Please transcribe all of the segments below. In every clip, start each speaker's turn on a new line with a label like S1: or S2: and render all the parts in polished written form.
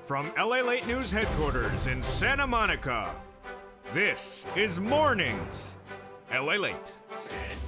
S1: From LALATE News headquarters in Santa Monica, this is Mornings LALATE.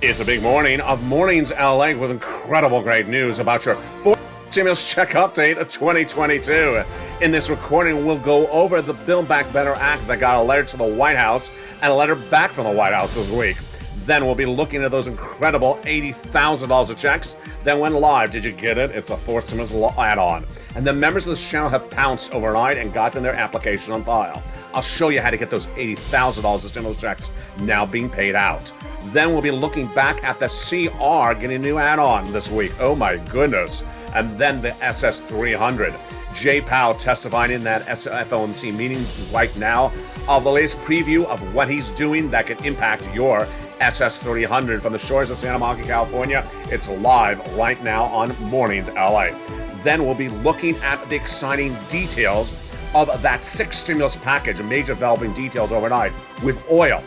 S2: It's a big morning of Mornings LA with incredible great news about your fourth stimulus check update of 2022. In this recording, we'll go over the Build Back Better Act that got a letter to the White House and a letter back from the White House this week. Then we'll be looking at those incredible $80,000 of checks that went live. Did you get it? It's a fourth stimulus add-on. And the members of this channel have pounced overnight and gotten their application on file. I'll show you how to get those $80,000 of stimulus checks now being paid out. Then we'll be looking back at the CR getting a new add-on this week. Oh my goodness. And then the SS300. Jay Powell testifying in that FOMC meeting right now of the latest preview of what he's doing that could impact your SS300 from the shores of Santa Monica, California. It's live right now on Mornings LA. Then we'll be looking at the exciting details of that sixth stimulus package, major developing details overnight with oil,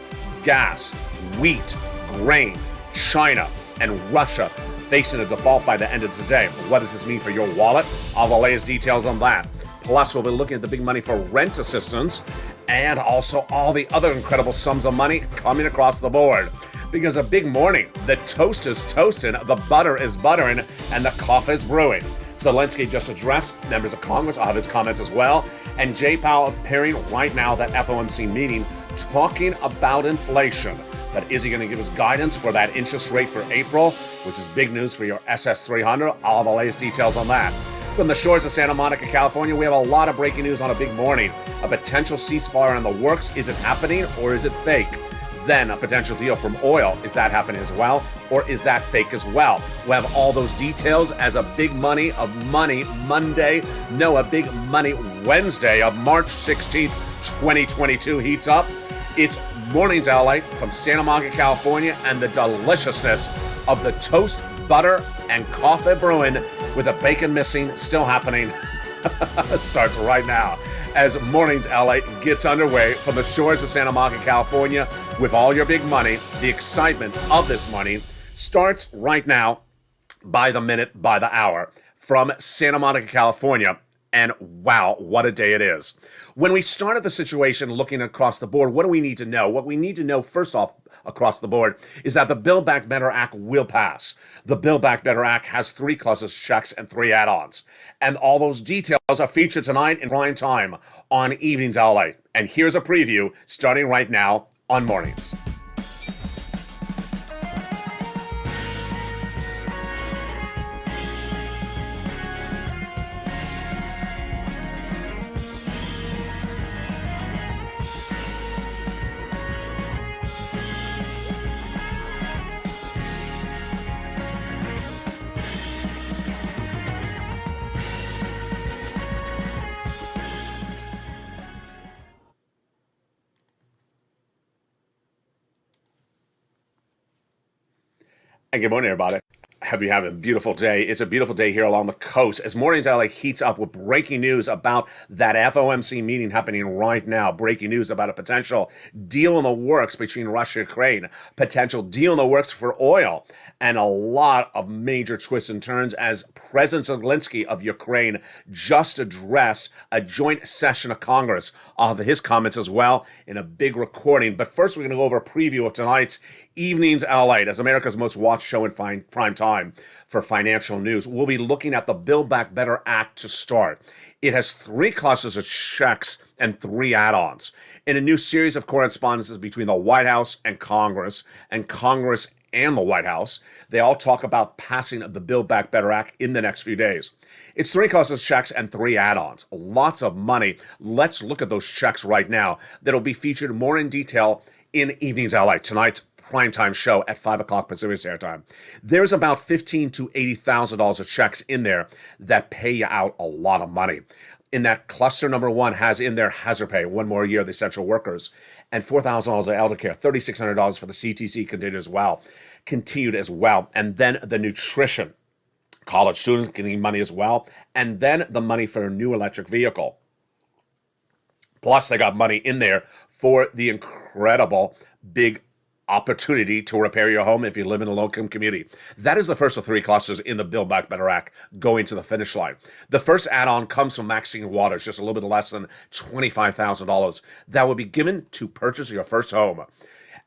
S2: gas, wheat, grain, China, and Russia facing a default by the end of today. What does this mean for your wallet? All the latest details on that. Plus, we'll be looking at the big money for rent assistance and also all the other incredible sums of money coming across the board. Because a big morning, the toast is toasting, the butter is buttering, and the coffee is brewing. Zelensky just addressed members of Congress. I'll have his comments as well. And Jay Powell appearing right now at that FOMC meeting talking about inflation. But is he going to give us guidance for that interest rate for April, which is big news for your SS300? I'll have the latest details on that. From the shores of Santa Monica, California, we have a lot of breaking news on a big morning. A potential ceasefire in the works. Is it happening or is it fake? Then a potential deal from oil. Is that happening as well? Or is that fake as well? We'll have all those details as a big money of money Monday. No, a big money Wednesday of March 16th, 2022 heats up. It's Mornings LA from Santa Monica, California, and the deliciousness of the toast, butter, and coffee brewing with the bacon missing still happening. Starts right now as Mornings LA gets underway from the shores of Santa Monica, California with all your big money. The excitement of this money starts right now by the minute, by the hour from Santa Monica, California. And wow, what a day it is. When we started the situation looking across the board, what do we need to know? What we need to know, first off, across the board, is that the Build Back Better Act will pass. The Build Back Better Act has 3 clauses, checks, and 3 add-ons. And all those details are featured tonight in prime time on Evenings LA. And here's a preview starting right now on Mornings. And good morning, everybody. Hope you have a beautiful day. It's a beautiful day here along the coast as Mornings LA heats up with breaking news about that FOMC meeting happening right now. Breaking news about a potential deal in the works between Russia and Ukraine, potential deal in the works for oil, and a lot of major twists and turns as President Zelensky of Ukraine just addressed a joint session of Congress. I'll have his comments as well in a big recording. But first, we're going to go over a preview of tonight's Evenings LA, as America's most watched show in prime time for financial news. We'll be looking at the Build Back Better Act to start. It has 3 clauses of checks and 3 add-ons in a new series of correspondences between the White House and Congress and the White House. They all talk about passing the Build Back Better Act in the next few days. It's 3 clauses, checks, and 3 add-ons. Lots of money. Let's look at those checks right now. That'll be featured more in detail in Evenings LA, tonight's primetime show at 5 o'clock Pacific Standard Time. There's about $15,000 to $80,000 of checks in there that pay you out a lot of money. In that cluster number 1 has in there hazard pay, 1 more year of the essential workers, and $4,000 of elder care, $3,600 for the CTC continued as well. And then the nutrition, college students getting money as well, and then the money for a new electric vehicle. Plus, they got money in there for the incredible big opportunity to repair your home if you live in a low-income community. That is the first of three clusters in the Build Back Better Act going to the finish line. The first add-on comes from Maxine Waters, just a little bit less than $25,000. That will be given to purchase your first home.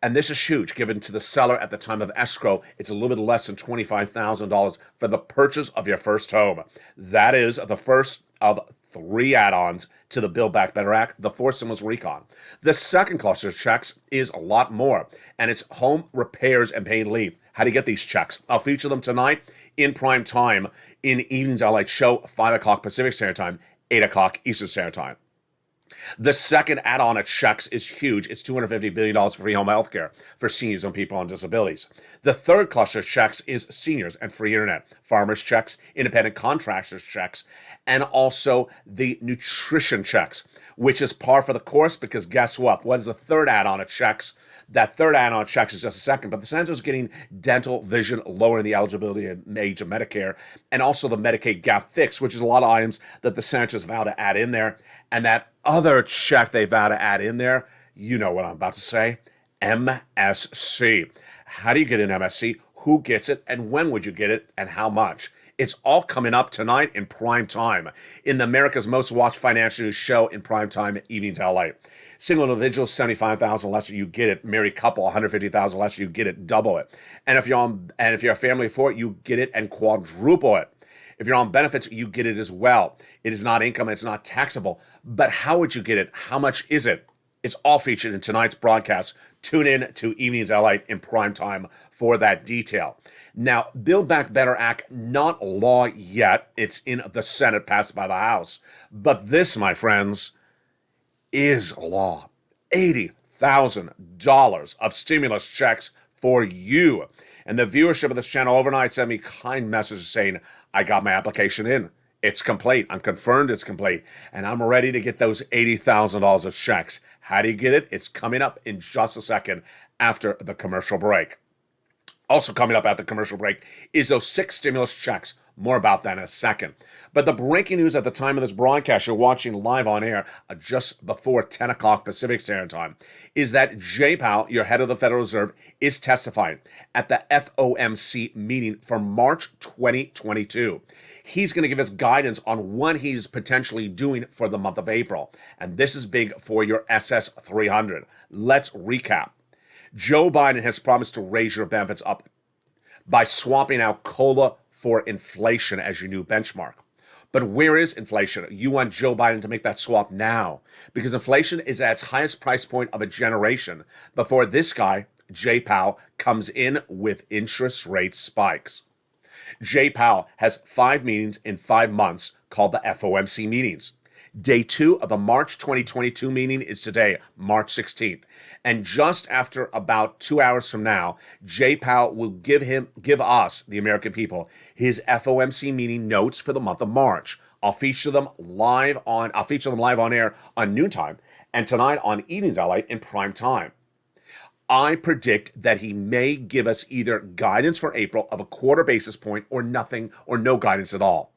S2: And this is huge, given to the seller at the time of escrow. It's a little bit less than $25,000 for the purchase of your first home. That is the first of three add-ons to the Build Back Better Act. The fourth one was recon. The second cluster of checks is a lot more, and it's home repairs and paid leave. How do you get these checks? I'll feature them tonight in prime time in Evening's LALATE show, 5 o'clock Pacific Standard Time, 8 o'clock Eastern Standard Time. The second add-on of checks is huge. It's $250 billion for free home health care for seniors and people on disabilities. The third cluster of checks is seniors and free internet, farmers checks, independent contractors checks, and also the nutrition checks, which is par for the course because guess what? What is the third add-on of checks? That third add-on of checks is just a second, but the Senator's getting dental, vision, lowering the eligibility and age of Medicare, and also the Medicaid gap fix, which is a lot of items that the Senators vow to add in there. And that other check they vow to add in there, you know what I'm about to say, MSC. How do you get an MSC? Who gets it? And when would you get it? And how much? It's all coming up tonight in prime time in the America's Most Watched Financial News show in prime time at Evening's LALATE. Single individuals, $75,000 less, you get it. Married couple, $150,000 less, you get it. Double it. And if you're a family of four, you get it and quadruple it. If you're on benefits, you get it as well. It is not income, it's not taxable. But how would you get it? How much is it? It's all featured in tonight's broadcast. Tune in to Evening's LALATE in prime time for that detail. Now, Build Back Better Act, not law yet. It's in the Senate, passed by the House. But this, my friends, is law. $80,000 of stimulus checks for you. And the viewership of this channel overnight sent me kind messages saying, I got my application in. It's complete. I'm confirmed it's complete. And I'm ready to get those $80,000 of checks. How do you get it? It's coming up in just a second after the commercial break. Also coming up at the commercial break is those 6 stimulus checks. More about that in a second. But the breaking news at the time of this broadcast, you're watching live on air just before 10 o'clock Pacific Standard Time, is that Jay Powell, your head of the Federal Reserve, is testifying at the FOMC meeting for March 2022. He's going to give us guidance on what he's potentially doing for the month of April. And this is big for your SS 300. Let's recap. Joe Biden has promised to raise your benefits up by swapping out COLA for inflation as your new benchmark. But where is inflation? You want Joe Biden to make that swap now because inflation is at its highest price point of a generation before this guy, Jay Powell, comes in with interest rate spikes. Jay Powell has 5 meetings in 5 months called the FOMC meetings. Day 2 of the March 2022 meeting is today, March 16th. And just after about 2 hours from now, Jay Powell will give us, the American people, his FOMC meeting notes for the month of March. I'll feature them live on air on noontime and tonight on Evening's LALATE in prime time. I predict that he may give us either guidance for April of a quarter basis point or nothing or no guidance at all.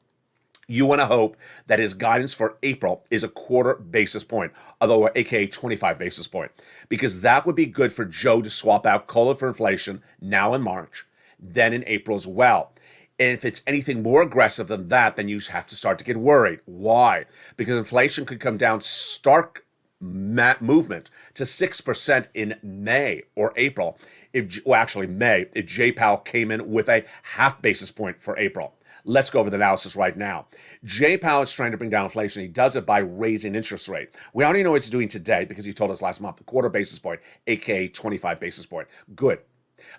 S2: You want to hope that his guidance for April is a quarter basis point, although aka 25 basis point, because that would be good for Joe to swap out COLA for inflation now in March, then in April as well. And if it's anything more aggressive than that, then you have to start to get worried. Why? Because inflation could come down stark movement to 6% in May or April. May, if Jay Powell came in with a half basis point for April. Let's go over the analysis right now. Jay Powell is trying to bring down inflation. He does it by raising interest rate. We already know what he's doing today because he told us last month, a quarter basis point, aka 25 basis point. Good.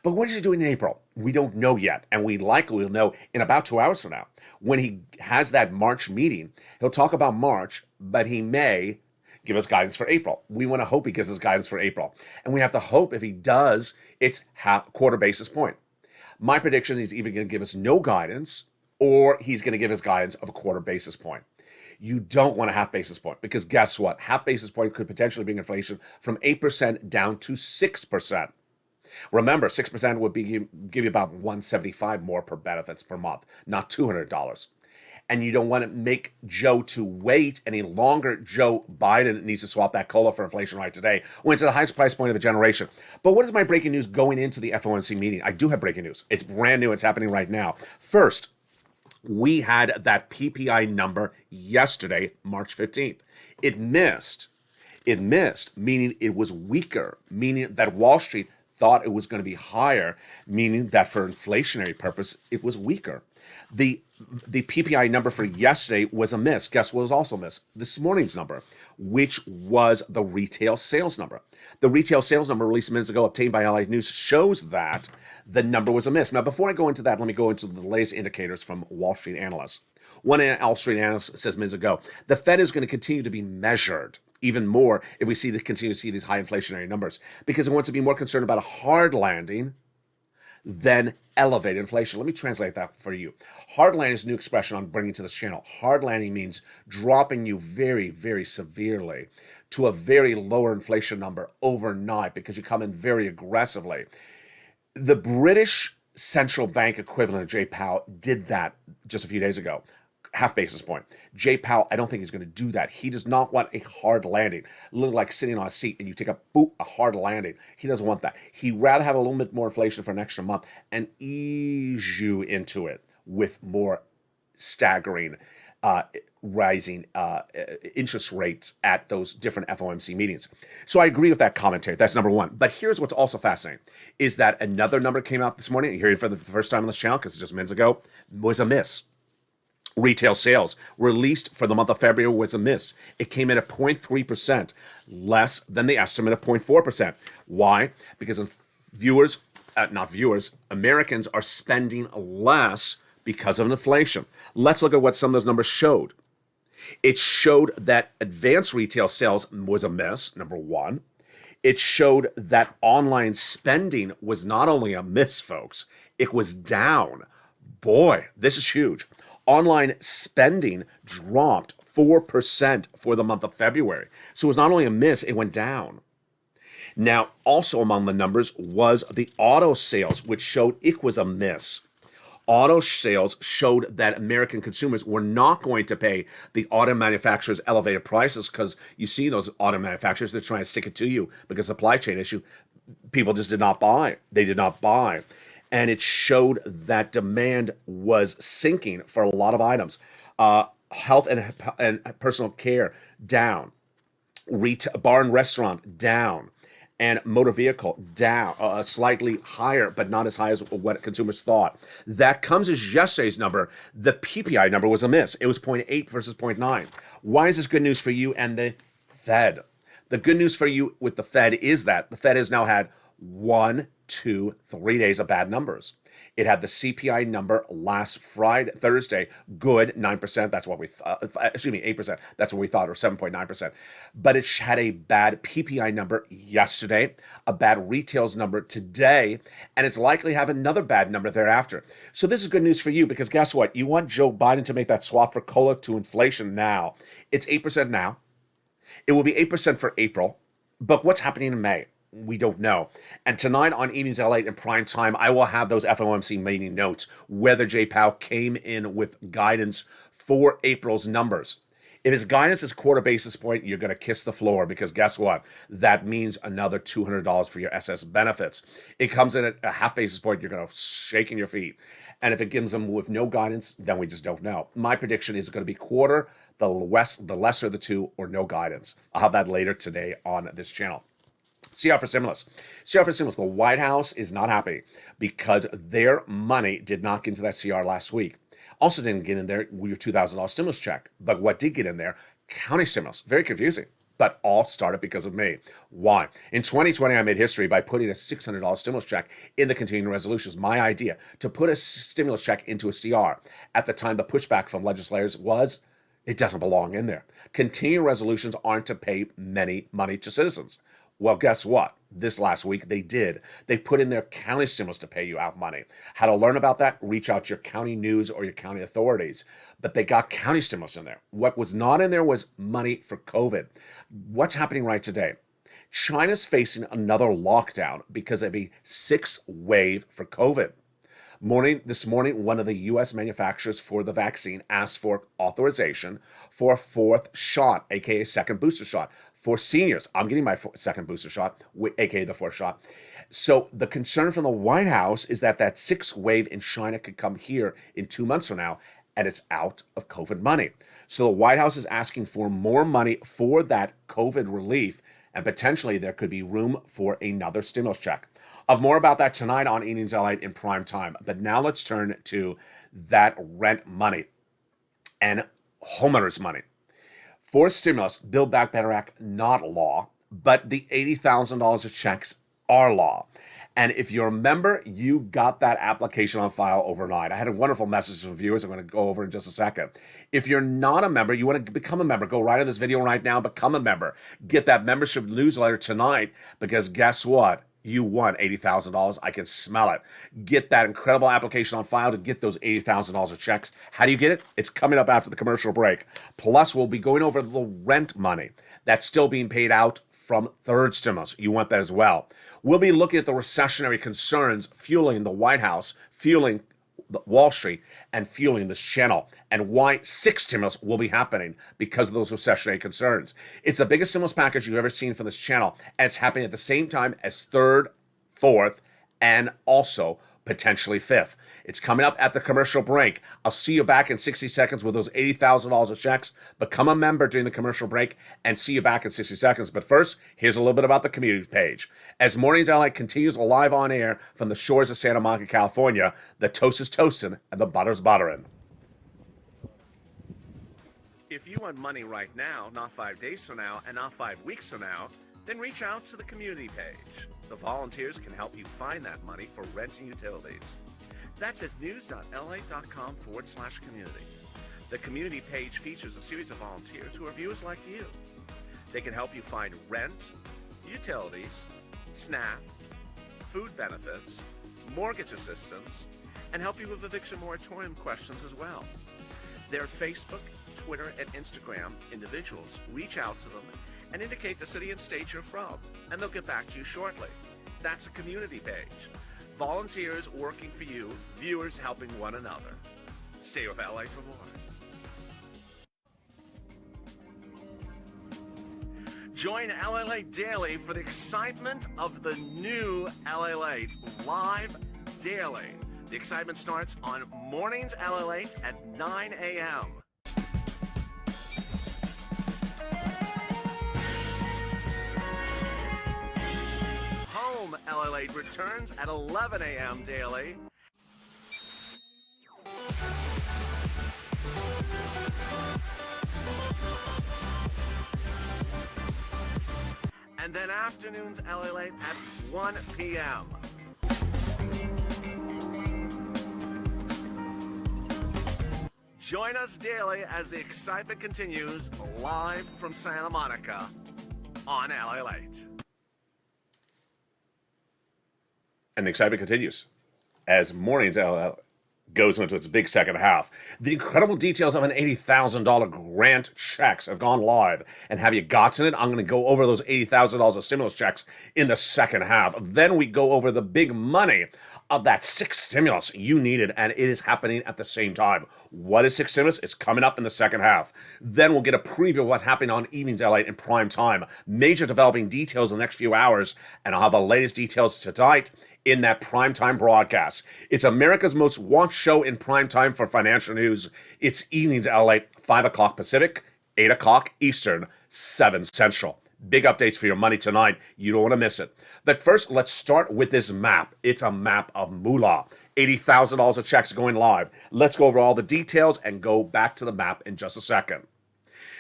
S2: But what is he doing in April? We don't know yet, and we likely will know in about 2 hours from now. When he has that March meeting, he'll talk about March, but he may give us guidance for April. We want to hope he gives us guidance for April. And we have to hope if he does, it's quarter basis point. My prediction is he's either going to give us no guidance or he's going to give us guidance of a quarter basis point. You don't want a half basis point because guess what? Half basis point could potentially bring inflation from 8% down to 6%. Remember, 6% would give you about $175 more per benefits per month, not $200. and you don't want to make Joe to wait any longer. Joe Biden needs to swap that COLA for inflation right today. Went to the highest price point of a generation. But what is my breaking news going into the FOMC meeting? I do have breaking news. It's brand new. It's happening right now. First, we had that PPI number yesterday, March 15th. It missed, meaning it was weaker, meaning that Wall Street thought it was going to be higher, meaning that for inflationary purpose, it was weaker. The PPI number for yesterday was a miss. Guess what was also a miss? This morning's number, which was the retail sales number. The retail sales number released minutes ago, obtained by LA News, shows that the number was a miss. Now, before I go into that, let me go into the latest indicators from Wall Street analysts. One Wall Street analyst says minutes ago, the Fed is going to continue to be measured even more if we continue to see these high inflationary numbers, because it wants to be more concerned about a hard landing than elevated inflation. Let me translate that for you. Hard landing is a new expression I'm bringing to this channel. Hard landing means dropping you very, very severely to a very lower inflation number overnight because you come in very aggressively. The British central bank equivalent of Jay Powell did that just a few days ago. Half basis point. Jay Powell, I don't think he's going to do that. He does not want a hard landing. A little like sitting on a seat and you take a hard landing. He doesn't want that. He'd rather have a little bit more inflation for an extra month and ease you into it with more staggering rising interest rates at those different FOMC meetings. So I agree with that commentary. That's number one. But here's what's also fascinating is that another number came out this morning. You're hearing it for the first time on this channel because it's just minutes ago, was a miss. Retail sales released for the month of February was a miss. It came in at 0.3%, less than the estimate of 0.4%. Why? Because Americans are spending less because of inflation. Let's look at what some of those numbers showed. It showed that advanced retail sales was a miss, number one. It showed that online spending was not only a miss, folks, it was down. Boy, this is huge. Online spending dropped 4% for the month of February. So it was not only a miss, it went down. Now, also among the numbers was the auto sales, which showed it was a miss. Auto sales showed that American consumers were not going to pay the auto manufacturers elevated prices because you see those auto manufacturers, they're trying to stick it to you because supply chain issue. People just did not buy. They did not buy. And it showed that demand was sinking for a lot of items. Health and personal care down. Bar and restaurant down. And motor vehicle down, slightly higher, but not as high as what consumers thought. That comes as yesterday's number. The PPI number was a miss. It was 0.8 versus 0.9. Why is this good news for you and the Fed? The good news for you with the Fed is that the Fed has now had 1, 2, 3 days of bad numbers. It had the CPI number last Thursday, good, 9%. That's what we thought. 8%. That's what we thought, or 7.9%. But it had a bad PPI number yesterday, a bad retails number today, and it's likely to have another bad number thereafter. So this is good news for you because guess what? You want Joe Biden to make that swap for COLA to inflation now. It's 8% now. It will be 8% for April. But what's happening in May? We don't know. And tonight on Evenings LALATE in prime time, I will have those FOMC meeting notes, whether Jay Powell came in with guidance for April's numbers. If his guidance is quarter basis point, you're going to kiss the floor because guess what? That means another $200 for your SS benefits. It comes in at a half basis point, you're going to shake in your feet. And if it gives them with no guidance, then we just don't know. My prediction is going to be quarter, the lesser of the two, or no guidance. I'll have that later today on this channel. CR for stimulus. CR for stimulus. The White House is not happy because their money did not get into that CR last week. Also didn't get in there your $2,000 stimulus check. But what did get in there? County stimulus. Very confusing. But all started because of me. Why? In 2020, I made history by putting a $600 stimulus check in the continuing resolutions. My idea to put a stimulus check into a CR. At the time, the pushback from legislators was it doesn't belong in there. Continuing resolutions aren't to pay money to citizens. Well, guess what? This last week, they did. They put in their county stimulus to pay you out money. How to learn about that? Reach out to your county news or your county authorities. But they got county stimulus in there. What was not in there was money for COVID. What's happening right today? China's facing another lockdown because of a 6th wave for COVID. This morning, one of the U.S. manufacturers for the vaccine asked for authorization for a fourth shot, aka second booster shot, for seniors. I'm getting my second booster shot, aka the fourth shot. So the concern from the White House is that sixth wave in China could come here in 2 months from now, and it's out of COVID money. So the White House is asking for more money for that COVID relief, and potentially there could be room for another stimulus check. Of more about that tonight on Evenings LALATE in prime time. But now let's turn to that rent money and homeowners money. For stimulus, Build Back Better Act, not law, but the $80,000 of checks are law. And if you're a member, you got that application on file overnight. I had a wonderful message from viewers I'm going to go over in just a second. If you're not a member, you want to become a member, go right in this video right now, become a member. Get that membership newsletter tonight, because guess what? You won $80,000. I can smell it. Get that incredible application on file to get those $80,000 of checks. How do you get it? It's coming up after the commercial break. Plus, we'll be going over the rent money that's still being paid out from third stimulus. You want that as well. We'll be looking at the recessionary concerns fueling the White House, fueling Wall Street, and fueling this channel, and why sixth stimulus will be happening because of those recessionary concerns. It's the biggest stimulus package you've ever seen from this channel, and it's happening at the same time as third, fourth, and also potentially fifth. It's coming up at the commercial break. I'll see you back in 60 seconds with those $80,000 of checks. Become a member during the commercial break and see you back in 60 seconds. But first, here's a little bit about the community page. As Mornings LALATE continues live on air from the shores of Santa Monica, California, the toast is toasting and the butter's buttering. If you want money right now, not 5 days from now, and not 5 weeks from now, then reach out to the community page. The volunteers can help you find that money for rent and utilities. That's at news.la.com/community. The community page features a series of volunteers who are viewers like you. They can help you find rent, utilities, SNAP, food benefits, mortgage assistance, and help you with eviction moratorium questions as well. Their Facebook, Twitter, and Instagram individuals reach out to them and indicate the city and state you're from, and they'll get back to you shortly. That's a community page. Volunteers working for you, viewers helping one another. Stay with LA for more. Join LALATE Daily for the excitement of the new LALATE live daily. The excitement starts on Mornings LALATE at 9 a.m. Home LALATE returns at 11 a.m. daily. And then afternoons LALATE at 1 p.m. Join us daily as the excitement continues live from Santa Monica on LALATE. And the excitement continues as Mornings LALATE goes into its big second half. The incredible details of an $80,000 grant checks have gone live. And have you gotten it? I'm going to go over those $80,000 of stimulus checks in the second half. Then we go over the big money of that sixth stimulus you needed, and it is happening at the same time. What is sixth stimulus? It's coming up in the second half. Then we'll get a preview of what's happening on Evenings LALATE in prime time. Major developing details in the next few hours, and I'll have the latest details tonight in that primetime broadcast. It's America's most watched show in primetime for financial news. It's Evenings LALATE, 5 o'clock Pacific, 8 o'clock Eastern, 7 Central. Big updates for your money tonight. You don't want to miss it. But first, let's start with this map. It's a map of moolah. $80,000 of checks going live. Let's go over all the details and go back to the map in just a second.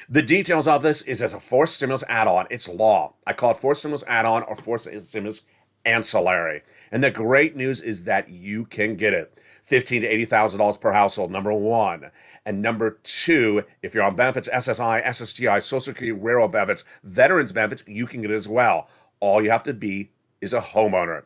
S2: The details of this is as a fourth stimulus add-on. It's law. I call it fourth stimulus add-on or fourth stimulus ancillary. And the great news is that you can get it. $15,000 to $80,000 per household, number one. And number two, if you're on benefits, SSI, SSGI, Social Security, railroad benefits, veterans benefits, you can get it as well. All you have to be is a homeowner.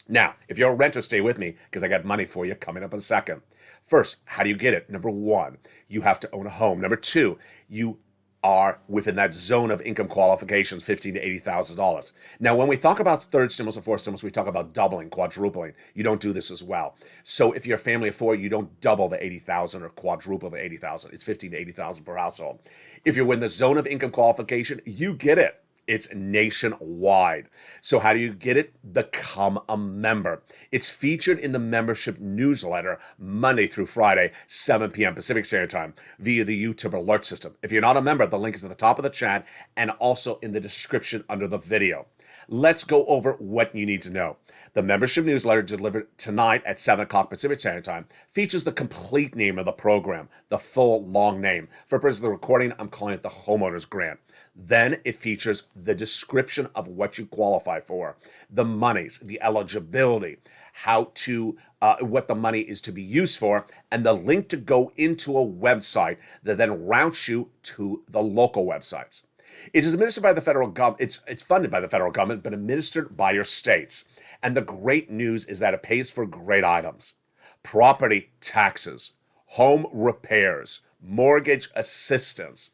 S2: Now, if you're a renter, stay with me because I got money for you coming up in a second. First, how do you get it? Number one, you have to own a home. Number two, you are within that zone of income qualifications, $15,000 to $80,000. Now, when we talk about third stimulus and fourth stimulus, we talk about doubling, quadrupling. You don't do this as well. So if you're a family of four, you don't double the 80,000 or quadruple the 80,000. It's 15,000 to 80,000 per household. If you're in the zone of income qualification, you get it. It's nationwide. So how do you get it? Become a member. It's featured in the membership newsletter Monday through Friday, 7 p.m. Pacific Standard Time via the YouTube alert system. If you're not a member, the link is at the top of the chat and also in the description under the video. Let's go over what you need to know. The membership newsletter delivered tonight at 7 o'clock Pacific Standard Time features the complete name of the program, the full long name. For purposes of the recording, I'm calling it the Homeowners Grant. Then it features the description of what you qualify for, the monies, the eligibility, how to, what the money is to be used for, and the link to go into a website that then routes you to the local websites. It is administered by the federal government. It's funded by the federal government, but administered by your states. And the great news is that it pays for great items: property taxes, home repairs, mortgage assistance,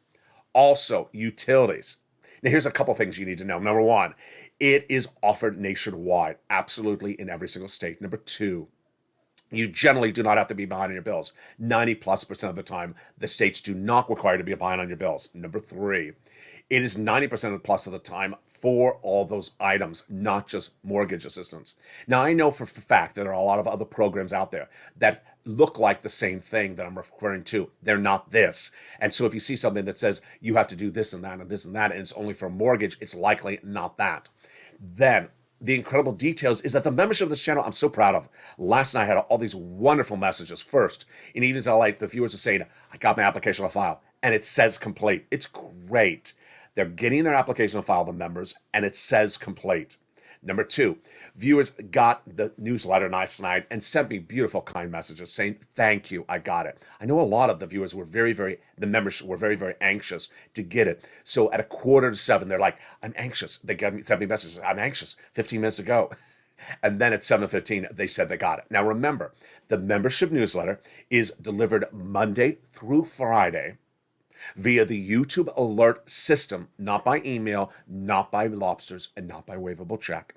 S2: also utilities. Now, here's a couple things you need to know. Number one, it is offered nationwide, absolutely in every single state. Number two, you generally do not have to be behind on your bills. 90+% of the time, the states do not require you to be behind on your bills. Number three, it is 90% plus of the time for all those items, not just mortgage assistance. Now, I know for a fact that there are a lot of other programs out there that look like the same thing that I'm referring to. They're not this. And so if you see something that says you have to do this and that and this and that, and it's only for mortgage, it's likely not that. Then the incredible details is that the membership of this channel, I'm so proud of. Last night I had all these wonderful messages. First, in Evenings LA, the viewers are saying, I got my application on file, and it says complete. It's great. They're getting their application on file, the members, and it says complete. Number two, viewers got the newsletter last night and sent me beautiful, kind messages saying, thank you, I got it. I know a lot of the viewers were the members were very anxious to get it. So at 6:45, they're like, I'm anxious. They sent me messages, I'm anxious, 15 minutes ago. And then at 7:15, they said they got it. Now remember, the membership newsletter is delivered Monday through Friday via the YouTube alert system, not by email, not by lobsters, and not by waivable check.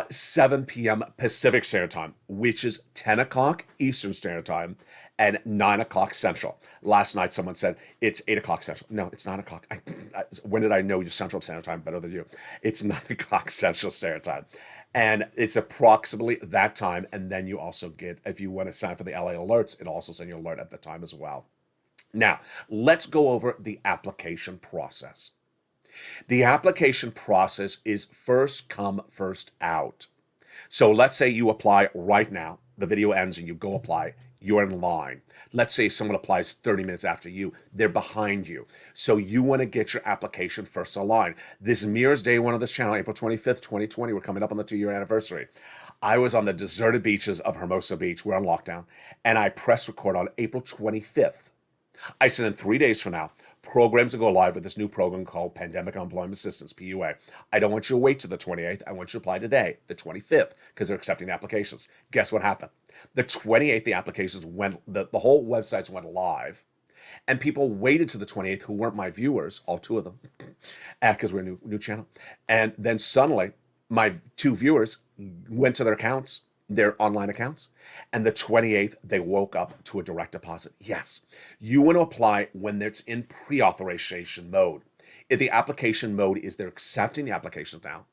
S2: 7 p.m. Pacific Standard Time, which is 10 o'clock Eastern Standard Time and 9 o'clock Central. Last night, someone said it's 8 o'clock Central. No, it's 9 o'clock. When did I know your Central Standard Time better than you? It's 9 o'clock Central Standard Time. And it's approximately that time. And then you also get, if you want to sign up for the LA alerts, it'll also send you an alert at the time as well. Now, let's go over the application process. The application process is first come, first out. So let's say you apply right now. The video ends and you go apply. You're in line. Let's say someone applies 30 minutes after you. They're behind you. So you want to get your application first in line. This mirrors day one of this channel, April 25th, 2020. We're coming up on the 2-year anniversary. I was on the deserted beaches of Hermosa Beach. We're on lockdown. And I press record on April 25th. I said in 3 days from now, programs will go live with this new program called Pandemic Unemployment Assistance, PUA. I don't want you to wait till the 28th. I want you to apply today, the 25th, because they're accepting applications. Guess what happened? The 28th, the applications went, the whole websites went live, and people waited to the 28th who weren't my viewers, all two of them, because we're a new channel. And then suddenly, my two viewers went to their accounts, their online accounts, and the 28th, they woke up to a direct deposit. Yes, you want to apply when it's in pre-authorization mode. If the application mode is they're accepting the applications now,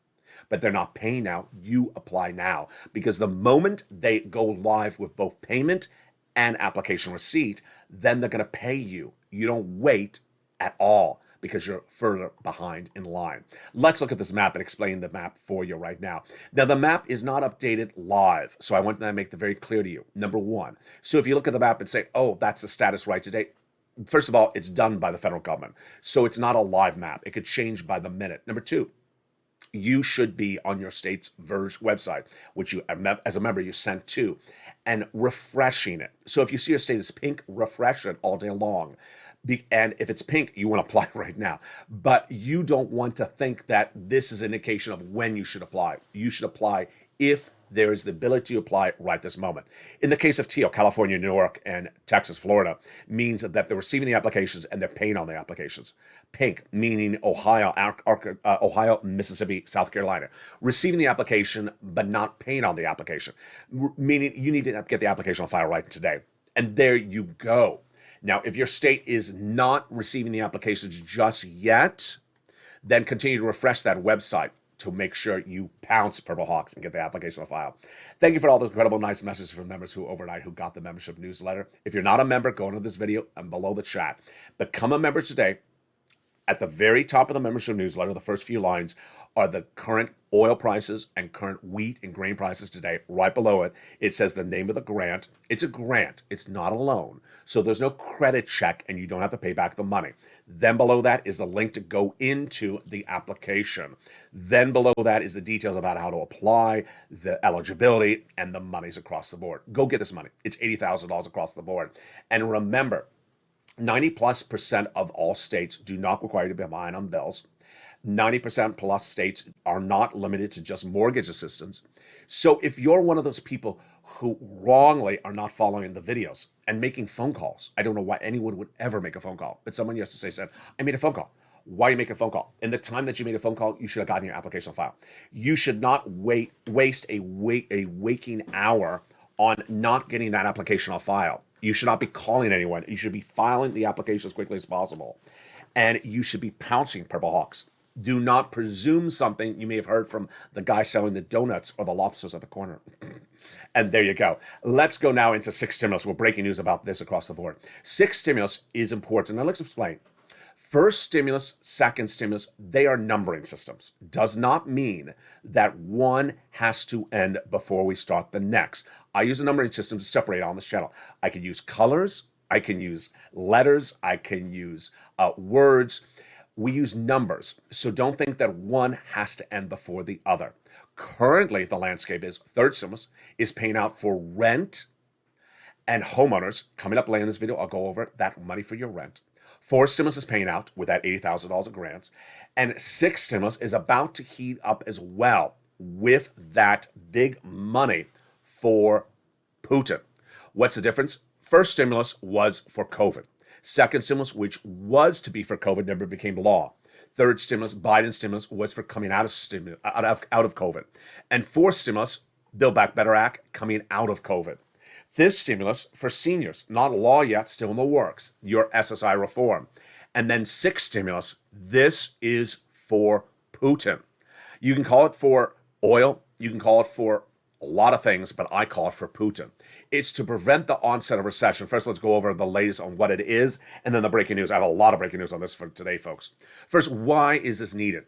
S2: but they're not paying now, you apply now. Because the moment they go live with both payment and application receipt, then they're going to pay you. You don't wait at all, because you're further behind in line. Let's look at this map and explain the map for you right now. Now, the map is not updated live, so I want to make that very clear to you. Number one, so if you look at the map and say, oh, that's the status right today, first of all, it's done by the federal government, so it's not a live map. It could change by the minute. Number two, you should be on your state's website, which you, as a member, you sent to, and refreshing it. So if you see your state is pink, refresh it all day long. And if it's pink, you want to apply right now. But you don't want to think that this is an indication of when you should apply. You should apply if There is the ability to apply right this moment. In the case of teal, California, New York, and Texas, Florida, means that they're receiving the applications and they're paying on the applications. Pink, meaning Ohio, Ohio, Mississippi, South Carolina, receiving the application but not paying on the application, meaning you need to get the application on file right today. And there you go. Now, if your state is not receiving the applications just yet, then continue to refresh that website to make sure you pounce Purple Hawks and get the application on file. Thank you for all those incredible nice messages from members who overnight who got the membership newsletter. If you're not a member, go into this video and below the chat. Become a member today. At the very top of the membership newsletter, the first few lines are the current oil prices and current wheat and grain prices today. Right below it, it says the name of the grant. It's a grant. It's not a loan. So there's no credit check and you don't have to pay back the money. Then below that is the link to go into the application. Then below that is the details about how to apply, the eligibility, and the monies across the board. Go get this money. It's $80,000 across the board. And remember, 90+% of all states do not require you to be behind on bills. 90% plus states are not limited to just mortgage assistance. So if you're one of those people who wrongly are not following the videos and making phone calls, I don't know why anyone would ever make a phone call, but someone yesterday said, I made a phone call. Why you make a phone call? In the time that you made a phone call, you should have gotten your application file. You should not waste a waking hour on not getting that application on file. You should not be calling anyone. You should be filing the application as quickly as possible. And you should be pouncing Purple Hawks. Do not presume something you may have heard from the guy selling the donuts or the lobsters at the corner. And there you go. Let's go now into 6 stimulus. We're breaking news about this across the board. 6 stimulus is important. Now let's explain. First stimulus, second stimulus, they are numbering systems. Does not mean that one has to end before we start the next. I use a numbering system to separate on this channel. I can use colors, I can use letters, I can use words. We use numbers. So don't think that one has to end before the other. Currently, the landscape is third stimulus is paying out for rent and homeowners. Coming up later in this video, I'll go over that money for your rent. 4 stimulus is paying out with that $80,000 of grants. And 6 stimulus is about to heat up as well with that big money for Putin. What's the difference? First stimulus was for COVID. Second stimulus, which was to be for COVID, never became law. Third stimulus, Biden stimulus, was for coming out of COVID. And fourth stimulus, Build Back Better Act, coming out of COVID. This stimulus for seniors, not law yet, still in the works, your SSI reform. And then 6 stimulus, this is for Putin. You can call it for oil, you can call it for a lot of things, but I call it for Putin. It's to prevent the onset of recession. First, let's go over the latest on what it is, and then the breaking news. I have a lot of breaking news on this for today, folks. First, why is this needed?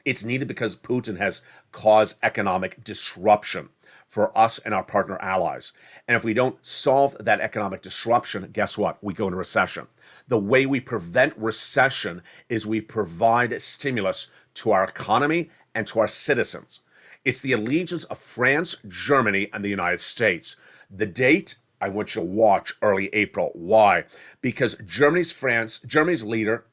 S2: It's needed because Putin has caused economic disruption for us and our partner allies. And if we don't solve that economic disruption, guess what? We go into recession. The way we prevent recession is we provide stimulus to our economy and to our citizens. It's the allegiance of France, Germany, and the United States. The date, I want you to watch early April. Why? Because Germany's leader,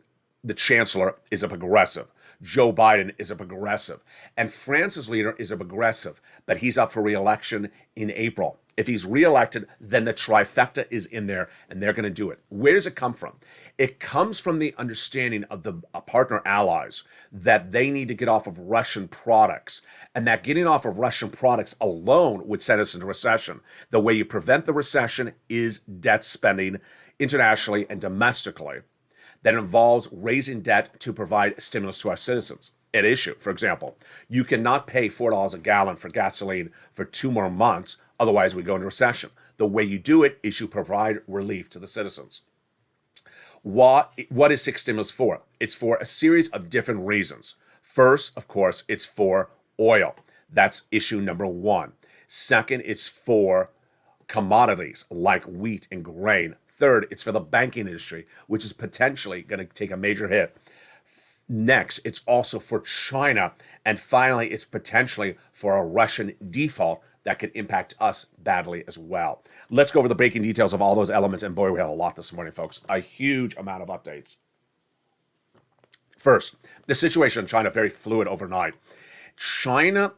S2: the chancellor, is a progressive. Joe Biden is a progressive. And France's leader is a progressive, but he's up for re-election in April. If he's re-elected, then the trifecta is in there, and they're going to do it. Where does it come from? It comes from the understanding of the partner allies that they need to get off of Russian products, and that getting off of Russian products alone would send us into recession. The way you prevent the recession is debt spending internationally and domestically that involves raising debt to provide stimulus to our citizens. At issue, for example, you cannot pay $4 a gallon for gasoline for 2 more months, otherwise we go into recession. The way you do it is you provide relief to the citizens. What is 6 stimulus for? It's for a series of different reasons. First, of course, it's for oil. That's issue number 1. Second, it's for commodities like wheat and grain. Third, it's for the banking industry, which is potentially going to take a major hit. Next, it's also for China. And finally, it's potentially for a Russian default that could impact us badly as well. Let's go over the breaking details of all those elements. And boy, we have a lot this morning, folks. A huge amount of updates. First, the situation in China, very fluid overnight. China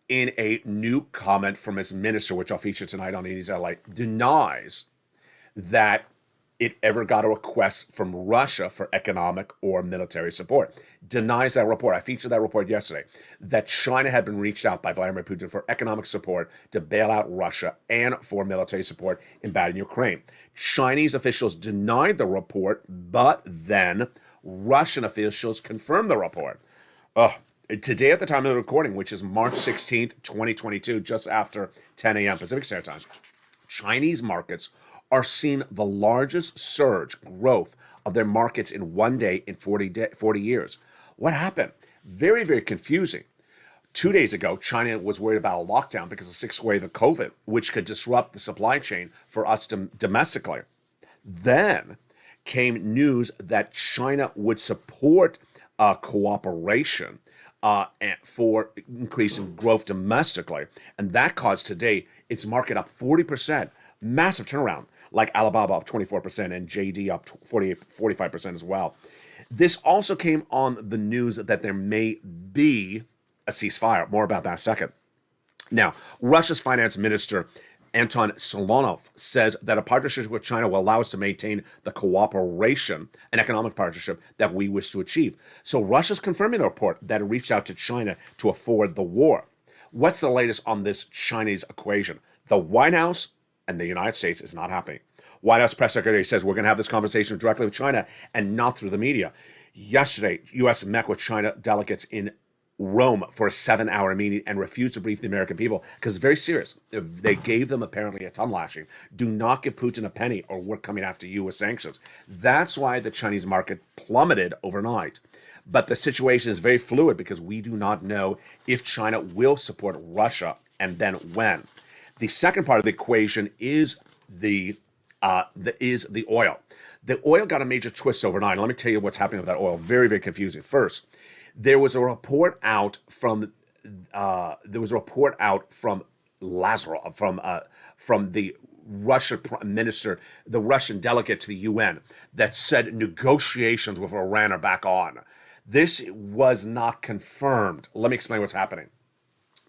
S2: in a new comment from his minister, which I'll feature tonight on 80s LA, denies that it ever got a request from Russia for economic or military support. Denies that report. I featured that report yesterday, that China had been reached out by Vladimir Putin for economic support to bail out Russia and for military support in battling Ukraine. Chinese officials denied the report, but then Russian officials confirmed the report. Today at the time of the recording, which is March 16th, 2022, just after 10 a.m. Pacific Standard Time, Chinese markets are seeing the largest surge growth of their markets in one day in 40 years. What happened? Very, very confusing. 2 days ago, China was worried about a lockdown because of the sixth wave of COVID, which could disrupt the supply chain for us domestically. Then came news that China would support cooperation for increasing growth domestically. And that caused today its market up 40%. Massive turnaround, like Alibaba up 24% and JD up 45% as well. This also came on the news that there may be a ceasefire. More about that in a second. Now, Russia's finance minister, Anton Solonov, says that a partnership with China will allow us to maintain the cooperation and economic partnership that we wish to achieve. So Russia's confirming the report that it reached out to China to afford the war. What's the latest on this Chinese equation? The White House and the United States is not happening. White House press secretary says we're going to have this conversation directly with China and not through the media. Yesterday, U.S. met with China delegates in Rome for a 7-hour meeting and refused to brief the American people because it's very serious. They gave them apparently a tongue lashing. Do not give Putin a penny or we're coming after you with sanctions. That's why the Chinese market plummeted overnight. But the situation is very fluid because we do not know if China will support Russia and then when. The second part of the equation is the oil. The oil got a major twist overnight. Let me tell you what's happening with that oil. Very, very confusing. First, there was a report out from Lazarov from the Russian prime minister, the Russian delegate to the UN, that said negotiations with Iran are back on. This was not confirmed. Let me explain what's happening.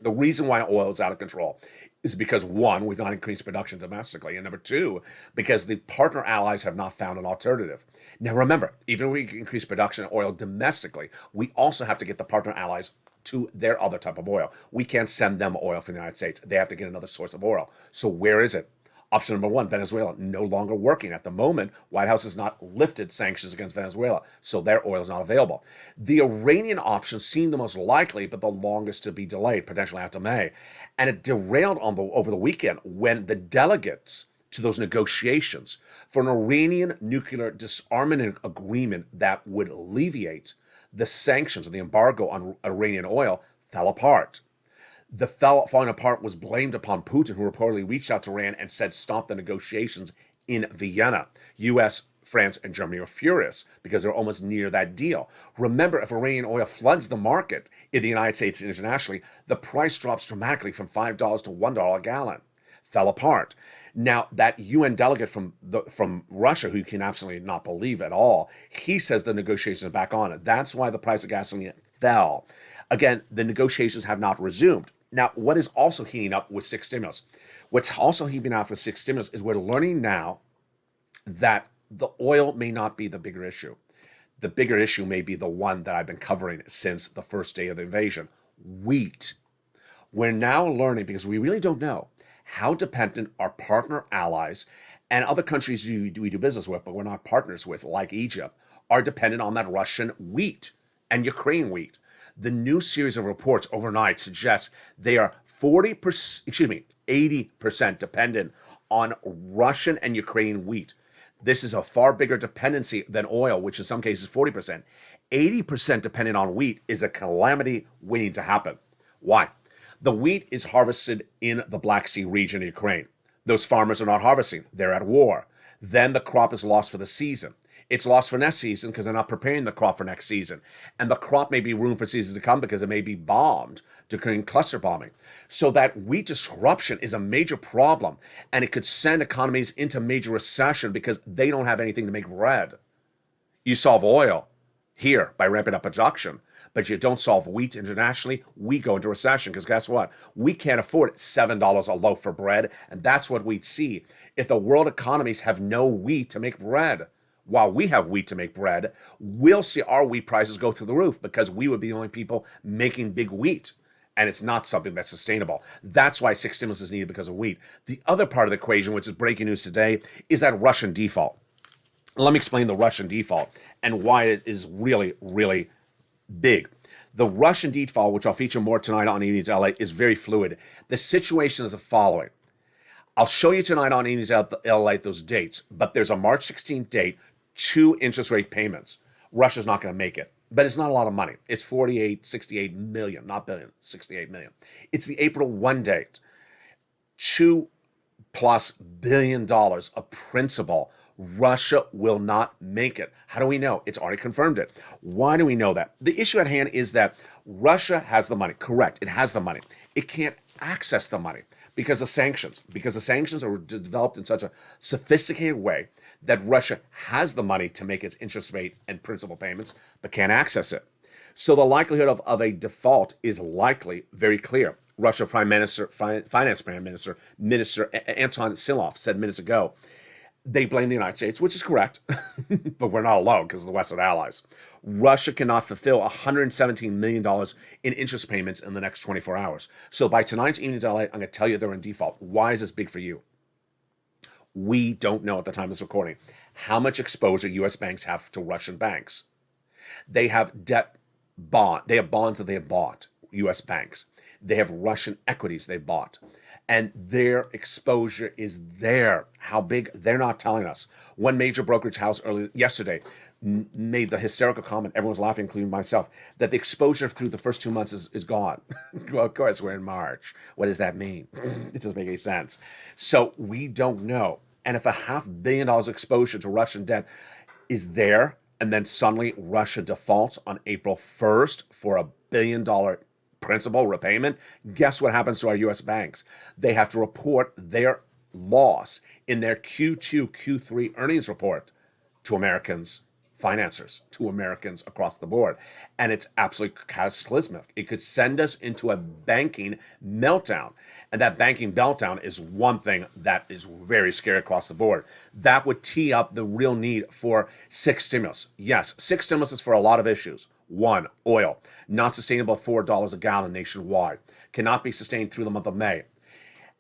S2: The reason why oil is out of control is because, one, we've not increased production domestically, and number two, because the partner allies have not found an alternative. Now remember, even if we increase production of oil domestically, we also have to get the partner allies to their other type of oil. We can't send them oil from the United States. They have to get another source of oil. So where is it? Option number one, Venezuela, no longer working. At the moment, White House has not lifted sanctions against Venezuela, so their oil is not available. The Iranian option seemed the most likely, but the longest to be delayed, potentially out to May. And it derailed over the weekend when the delegates to those negotiations for an Iranian nuclear disarmament agreement that would alleviate the sanctions and the embargo on Iranian oil fell apart. The falling apart was blamed upon Putin, who reportedly reached out to Iran and said stop the negotiations in Vienna. U.S., France, and Germany are furious because they're almost near that deal. Remember, if Iranian oil floods the market in the United States and internationally, the price drops dramatically from $5 to $1 a gallon. Fell apart. Now, that UN delegate from Russia, who you can absolutely not believe at all, he says the negotiations are back on. That's why the price of gasoline fell. Again, the negotiations have not resumed. Now, what is also heating up with six stimulus? What's also heating up with six stimulus is we're learning now that the oil may not be the bigger issue. The bigger issue may be the one that I've been covering since the first day of the invasion, wheat. We're now learning, because we really don't know, how dependent our partner allies and other countries we do business with, but we're not partners with, like Egypt, are dependent on that Russian wheat and Ukrainian wheat. The new series of reports overnight suggests they are 80% dependent on Russian and Ukrainian wheat. This is a far bigger dependency than oil, which in some cases 40%. 80% dependent on wheat is a calamity waiting to happen. Why? The wheat is harvested in the Black Sea region of Ukraine. Those farmers are not harvesting. They're at war. Then the crop is lost for the season. It's lost for next season because they're not preparing the crop for next season. And the crop may be ruined for seasons to come because it may be bombed during cluster bombing. So that wheat disruption is a major problem, and it could send economies into major recession because they don't have anything to make bread. You solve oil, here by ramping up production, but you don't solve wheat internationally, we go into recession. Because guess what? We can't afford $7 a loaf for bread, and that's what we'd see if the world economies have no wheat to make bread. While we have wheat to make bread, we'll see our wheat prices go through the roof because we would be the only people making big wheat. And it's not something that's sustainable. That's why 6 stimulus is needed, because of wheat. The other part of the equation, which is breaking news today, is that Russian default. Let me explain the Russian default and why it is really, really big. The Russian default, which I'll feature more tonight on Evenings LA, is very fluid. The situation is the following. I'll show you tonight on Evenings LA those dates, but there's a March 16th date, 2 interest rate payments. Russia's not going to make it. But it's not a lot of money. It's 68 million, not billion, 68 million. It's the April 1 date. $2+ billion of principal. Russia will not make it. How do we know? It's already confirmed it. Why do we know that? The issue at hand is that Russia has the money. Correct, it has the money. It can't access the money because of sanctions. Because the sanctions are developed in such a sophisticated way that Russia has the money to make its interest rate and principal payments, but can't access it. So the likelihood of a default is likely very clear. Russia Finance Prime Minister Anton Silov said minutes ago, they blame the United States, which is correct, but we're not alone because of the Western allies. Russia cannot fulfill $117 million in interest payments in the next 24 hours. So by tonight's Evenings LA, I'm going to tell you they're in default. Why is this big for you? We don't know at the time of this recording how much exposure U.S. banks have to Russian banks. They have they have bonds that they have bought, U.S. banks. They have Russian equities they bought. And their exposure is there. How big? They're not telling us. One major brokerage house yesterday made the hysterical comment, everyone's laughing, including myself, that the exposure through the first 2 months is gone. Well, of course, we're in March. What does that mean? It doesn't make any sense. So we don't know. And if $500 million exposure to Russian debt is there, and then suddenly Russia defaults on April 1st for $1 billion principal repayment, guess what happens to our U.S. banks? They have to report their loss in their Q2, Q3 earnings report to Americans, financiers, to Americans across the board. And it's absolutely cataclysmic. It could send us into a banking meltdown. And that banking meltdown is one thing that is very scary across the board. That would tee up the real need for 6 stimulus. Yes, 6 stimulus is for a lot of issues. 1, oil, not sustainable at $4 a gallon nationwide. Cannot be sustained through the month of May.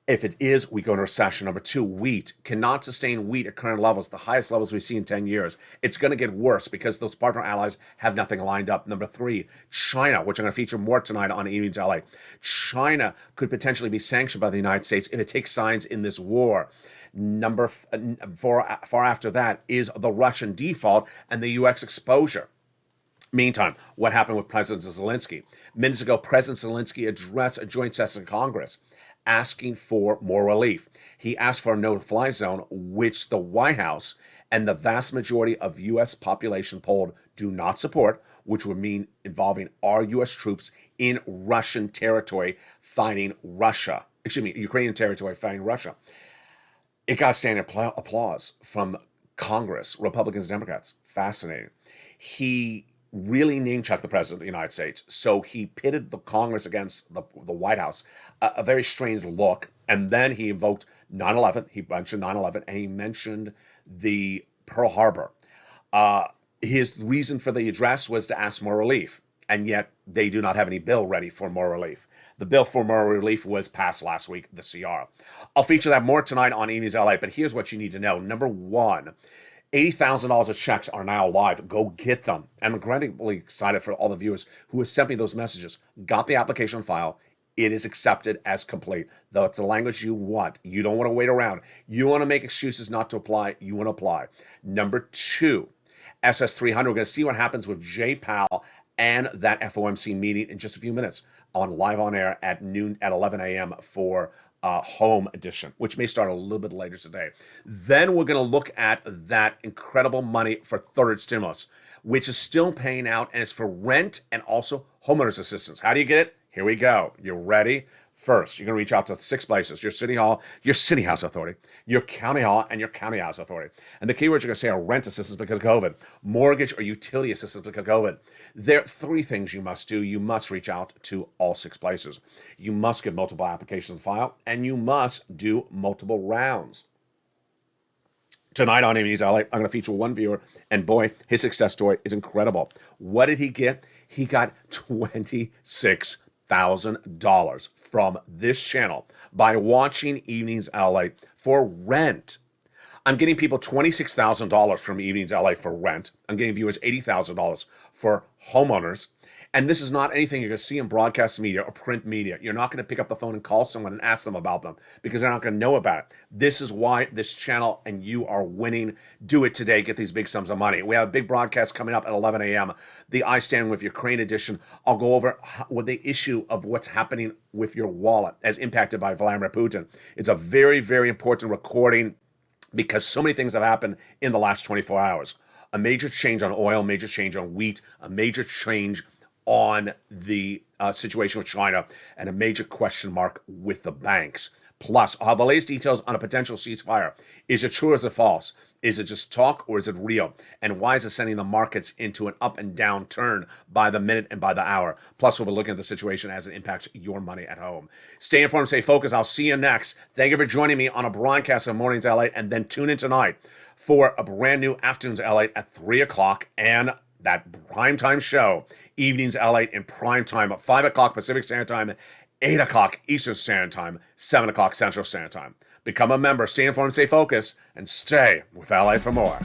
S2: If it is, we go into recession. Number 2, wheat. Cannot sustain wheat at current levels, the highest levels we've seen in 10 years. It's going to get worse because those partner allies have nothing lined up. Number 3, China, which I'm going to feature more tonight on Evenings LA. China could potentially be sanctioned by the United States if it takes sides in this war. Number 4, far after that, is the Russian default and the U.S. exposure. Meantime, what happened with President Zelensky? Minutes ago, President Zelensky addressed a joint session in Congress asking for more relief. He asked for a no-fly zone, which the White House and the vast majority of U.S. population polled do not support, which would mean involving our U.S. troops in Russian territory fighting Russia. Ukrainian territory fighting Russia. It got standing applause from Congress, Republicans, Democrats. Fascinating. He really name-checked the President of the United States. So he pitted the Congress against the White House. A very strange look. And then he invoked 9/11. He mentioned 9/11, and he mentioned the Pearl Harbor. His reason for the address was to ask more relief. And yet they do not have any bill ready for more relief. The bill for more relief was passed last week, the CR. I'll feature that more tonight on Evenings LA, but here's what you need to know. Number 1, $80,000 of checks are now live. Go get them. I'm incredibly excited for all the viewers who have sent me those messages. Got the application file. It is accepted as complete. Though it's the language you want. You don't want to wait around. You want to make excuses not to apply. You want to apply. Number 2, SS300. We're going to see what happens with Jay Powell and that FOMC meeting in just a few minutes on live on air at noon at 11 a.m. for home edition, which may start a little bit later today. Then we're going to look at that incredible money for third stimulus, which is still paying out, and it's for rent and also homeowners assistance. How do you get it? Here we go. You ready? First, you're going to reach out to 6 places: your city hall, your city house authority, your county hall, and your county house authority. And the keywords you're going to say are rent assistance because of COVID, mortgage or utility assistance because of COVID. There are 3 things you must do. You must reach out to all 6 places. You must get multiple applications filed, and you must do multiple rounds. Tonight on Evenings LA, I'm going to feature one viewer, and boy, his success story is incredible. What did he get? He got $26,000 from this channel by watching Evenings LA for rent. I'm getting people $26,000 from Evenings LA for rent. I'm getting viewers $80,000 for homeowners. And this is not anything you're going to see in broadcast media or print media. You're not going to pick up the phone and call someone and ask them about them because they're not going to know about it. This is why this channel and you are winning. Do it today. Get these big sums of money. We have a big broadcast coming up at 11 a.m. The I Stand With Your Crane edition. I'll go over what the issue of what's happening with your wallet as impacted by Vladimir Putin. It's a very, very important recording because so many things have happened in the last 24 hours. A major change on oil, major change on wheat, a major change on the situation with China, and a major question mark with the banks. Plus, I'll have the latest details on a potential ceasefire. Is it true or is it false? Is it just talk or is it real? And why is it sending the markets into an up and down turn by the minute and by the hour? Plus, we'll be looking at the situation as it impacts your money at home. Stay informed, stay focused. I'll see you next. Thank you for joining me on a broadcast of Mornings LA, and then tune in tonight for a brand new Afternoons LA at 3 o'clock and that primetime show, Evenings LA in prime time at 5 o'clock Pacific Standard Time, 8 o'clock Eastern Standard Time, 7 o'clock Central Standard Time. Become a member, stay informed, stay focused, and stay with LA for more.